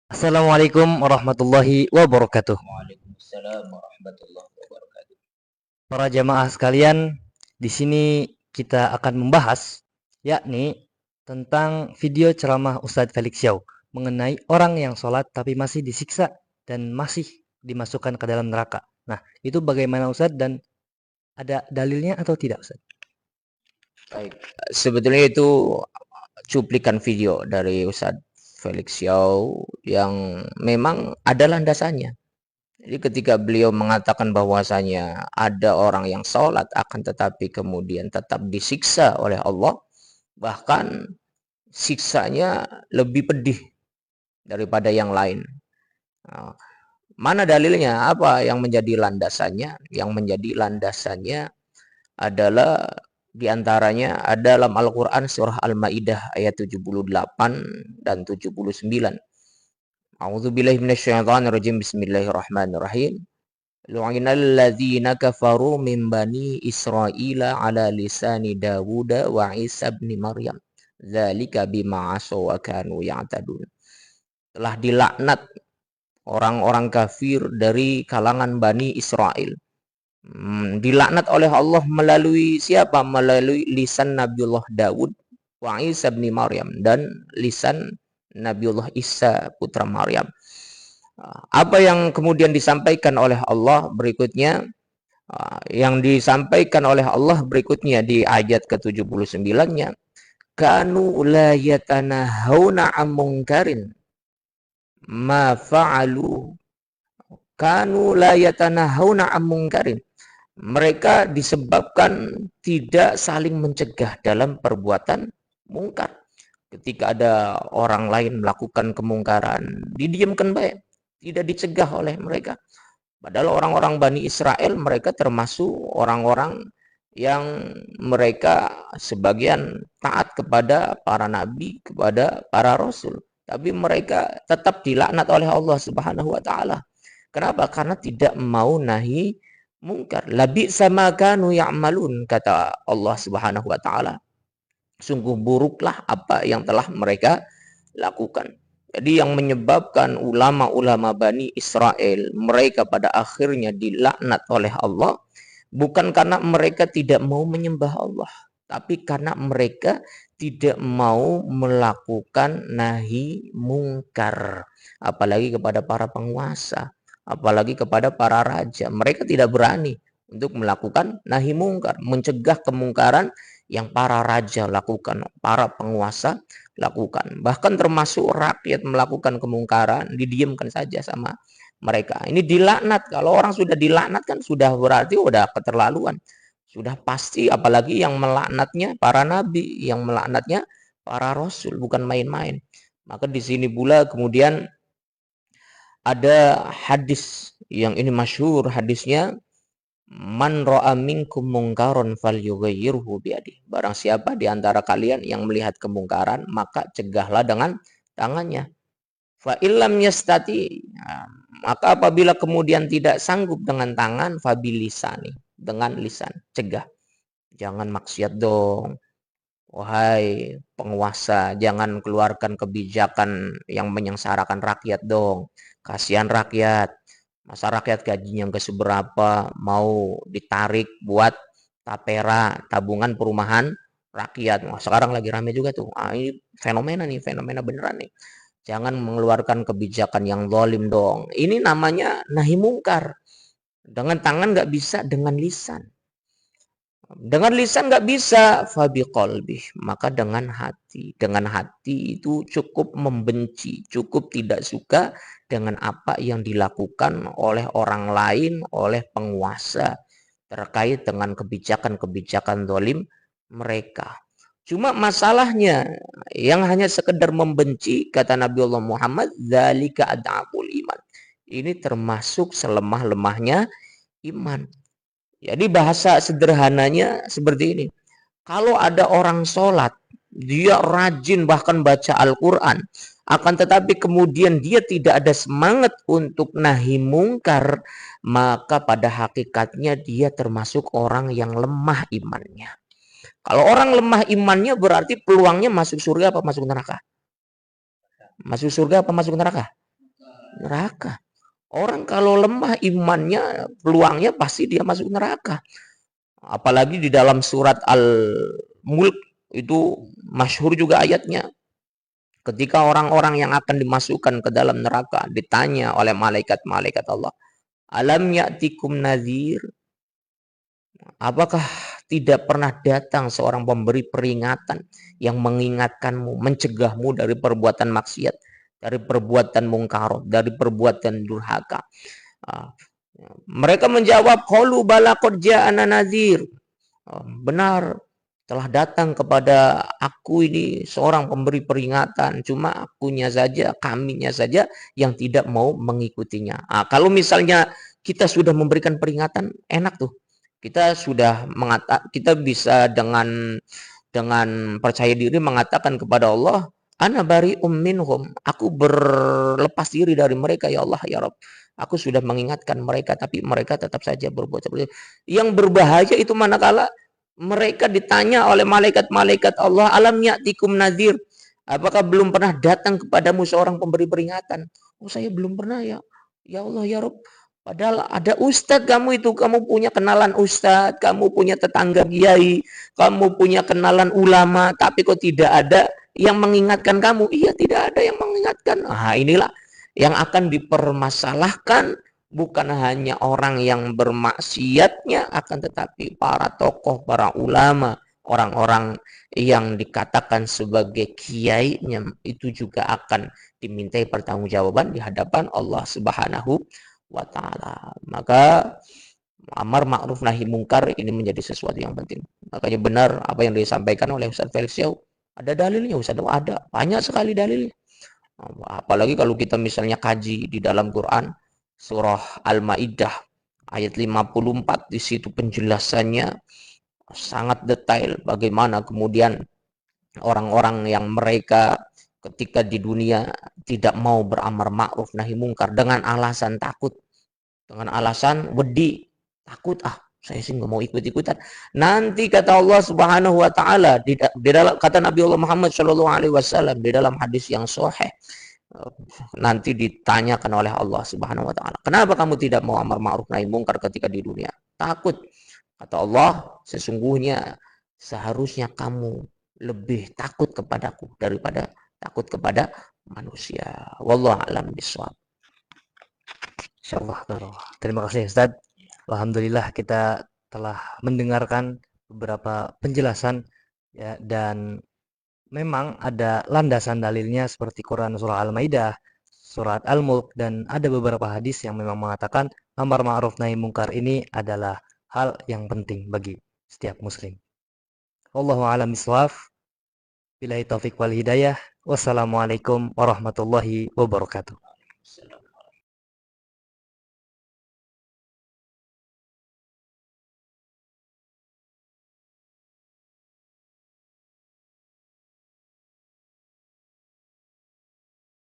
Assalamualaikum warahmatullahi wabarakatuh. Waalaikumsalam warahmatullahi wabarakatuh. Para jamaah sekalian, di sini kita akan membahas yakni tentang video ceramah Ustadz Felix Xiao mengenai orang yang sholat tapi masih disiksa dan masih dimasukkan ke dalam neraka. Nah, itu bagaimana Ustadz dan ada dalilnya atau tidak Ustadz? Baik, sebetulnya itu cuplikan video dari Ustadz Felix Xiao yang memang ada landasannya. Jadi ketika beliau mengatakan bahwasanya ada orang yang sholat akan tetapi kemudian tetap disiksa oleh Allah, bahkan siksanya lebih pedih daripada yang lain. Nah, mana dalilnya? Apa yang menjadi landasannya? Yang menjadi landasannya adalah diantaranya ada dalam Al-Quran surah Al-Ma'idah ayat 78 dan 79. A'udzubillahi minasyaitonirrajim. Bismillahirrahmanirrahim. Lu'inal ladzina kafaru min bani Israila ala lisani Dawud wa Isa bin Maryam. Dzalika bima asaw wa kanu ya'tadun. Telah dilaknat orang-orang kafir dari kalangan Bani Israel. Dilaknat oleh Allah melalui siapa? Melalui lisan Nabiullah Daud wa Isa bin Maryam dan lisan Nabiullah Isa putra Maryam. Apa yang kemudian disampaikan oleh Allah berikutnya? Yang disampaikan oleh Allah berikutnya di ayat ke-79-nya, kanu la yatanahawna an munkarin ma fa'alu, kanu la yatanahawna an munkarin. Mereka disebabkan tidak saling mencegah dalam perbuatan mungkar. Ketika ada orang lain melakukan kemungkaran, didiamkan baik, tidak dicegah oleh mereka. Padahal orang-orang Bani Israel mereka termasuk orang-orang yang mereka sebagian taat kepada para nabi, kepada para rasul. Tapi mereka tetap dilaknat oleh Allah Subhanahu wa taala. Kenapa? Karena tidak mau nahi mungkar. Labi sama kanu ya'malun, kata Allah Subhanahu wa taala. Sungguh buruklah apa yang telah mereka lakukan. Jadi yang menyebabkan ulama-ulama Bani Israel mereka pada akhirnya dilaknat oleh Allah bukan karena mereka tidak mau menyembah Allah, tapi karena mereka tidak mau melakukan nahi mungkar, apalagi kepada para penguasa, apalagi kepada para raja. Mereka tidak berani untuk melakukan nahi mungkar, mencegah kemungkaran yang para raja lakukan, para penguasa lakukan. Bahkan termasuk rakyat melakukan kemungkaran, didiamkan saja sama mereka. Ini dilaknat. Kalau orang sudah dilaknat kan sudah berarti sudah keterlaluan. Sudah pasti, apalagi yang melaknatnya para nabi, yang melaknatnya para rasul, bukan main-main. Maka di sini pula kemudian ada hadis yang ini masyhur, hadisnya man ra'a minkum mungkaron falyughayyirhu biadi. Barang siapa di antara kalian yang melihat kemungkaran, maka cegahlah dengan tangannya. Fa illam yastati, maka apabila kemudian tidak sanggup dengan tangan, fabilisani, dengan lisan, cegah. Jangan maksiat dong. Wahai penguasa, jangan keluarkan kebijakan yang menyengsarakan rakyat dong. Kasihan rakyat. Masa rakyat gajinya nggak seberapa, mau ditarik buat tapera, tabungan perumahan rakyat. Wah, sekarang lagi rame juga tuh. Ini fenomena nih, fenomena beneran nih. Jangan mengeluarkan kebijakan yang zalim dong. Ini namanya nahi mungkar. Dengan tangan nggak bisa, dengan lisan. Dengan lisan nggak bisa, fabi qalbih, maka dengan hati. Dengan hati itu cukup membenci, cukup tidak suka dengan apa yang dilakukan oleh orang lain, oleh penguasa terkait dengan kebijakan-kebijakan zalim mereka. Cuma masalahnya yang hanya sekedar membenci, kata Nabi Allah Muhammad, dzalika ad'aful iman. Ini termasuk selemah-lemahnya iman. Jadi bahasa sederhananya seperti ini. Kalau ada orang sholat, dia rajin bahkan baca Al-Quran, akan tetapi kemudian dia tidak ada semangat untuk nahi mungkar, maka pada hakikatnya dia termasuk orang yang lemah imannya. Kalau orang lemah imannya berarti peluangnya masuk surga apa masuk neraka? Masuk surga apa masuk neraka? neraka. Orang kalau lemah imannya, peluangnya pasti dia masuk neraka. Apalagi di dalam surat Al-Mulk itu masyhur juga ayatnya. Ketika orang-orang yang akan dimasukkan ke dalam neraka ditanya oleh malaikat-malaikat Allah, "Alam ya'tikum nadhir?" Apakah tidak pernah datang seorang pemberi peringatan yang mengingatkanmu, mencegahmu dari perbuatan maksiat, dari perbuatan mungkar, dari perbuatan durhaka? Ah, Mereka menjawab, qalu bala qad ja'ana nadhir. Benar, telah datang kepada aku ini seorang pemberi peringatan, cuma akunya saja, kaminya saja yang tidak mau mengikutinya. Kalau misalnya kita sudah memberikan peringatan, enak tuh. Kita bisa dengan percaya diri mengatakan kepada Allah, ana bari'um minhum, aku berlepas diri dari mereka ya Allah ya Rabb. Aku sudah mengingatkan mereka tapi mereka tetap saja berbuat seperti itu. Yang berbahaya itu manakala mereka ditanya oleh malaikat-malaikat Allah, alam ya'tikum nadhir? Apakah belum pernah datang kepadamu seorang pemberi peringatan? Oh, saya belum pernah ya. Ya Allah ya Rabb. Padahal ada ustadz kamu itu, kamu punya kenalan ustadz, kamu punya tetangga kiai, kamu punya kenalan ulama, tapi kok tidak ada yang mengingatkan kamu? Iya, tidak ada yang mengingatkan. Inilah yang akan dipermasalahkan, bukan hanya orang yang bermaksiatnya, akan tetapi para tokoh, para ulama, orang-orang yang dikatakan sebagai kiainya itu juga akan dimintai pertanggungjawaban di hadapan Allah Subhanahu wa ta'ala. Maka amar ma'ruf nahi mungkar ini menjadi sesuatu yang penting. Makanya benar apa yang disampaikan oleh Ustaz Felix Yau. Ada dalilnya Ustaz, ada banyak sekali dalilnya. Apalagi kalau kita misalnya kaji di dalam Quran surah Al-Maidah ayat 54, di situ penjelasannya sangat detail bagaimana kemudian orang-orang yang mereka ketika di dunia tidak mau beramar ma'ruf nahi mungkar dengan alasan takut, dengan alasan wedi, takut, saya sih nggak mau ikut-ikutan. Nanti kata Allah Subhanahu wa taala di dalam kata Nabi Allah Muhammad Shallallahu alaihi wasallam di dalam hadis yang sahih, nanti ditanyakan oleh Allah Subhanahu wa taala, "Kenapa kamu tidak mau amar ma'ruf nahi mungkar ketika di dunia?" Takut. Kata Allah, "Sesungguhnya seharusnya kamu lebih takut kepadaku daripada takut kepada manusia." Wallahu a'lam bishawab. Insyaallah. Terima kasih Ustaz. Alhamdulillah kita telah mendengarkan beberapa penjelasan ya, dan memang ada landasan dalilnya seperti Quran surah Al-Maidah, surat Al-Mulk, dan ada beberapa hadis yang memang mengatakan amar ma'ruf nahi mungkar ini adalah hal yang penting bagi setiap muslim. Wallahu a'lam bishawab. Billahi taufik wal hidayah. Wassalamualaikum warahmatullahi wabarakatuh.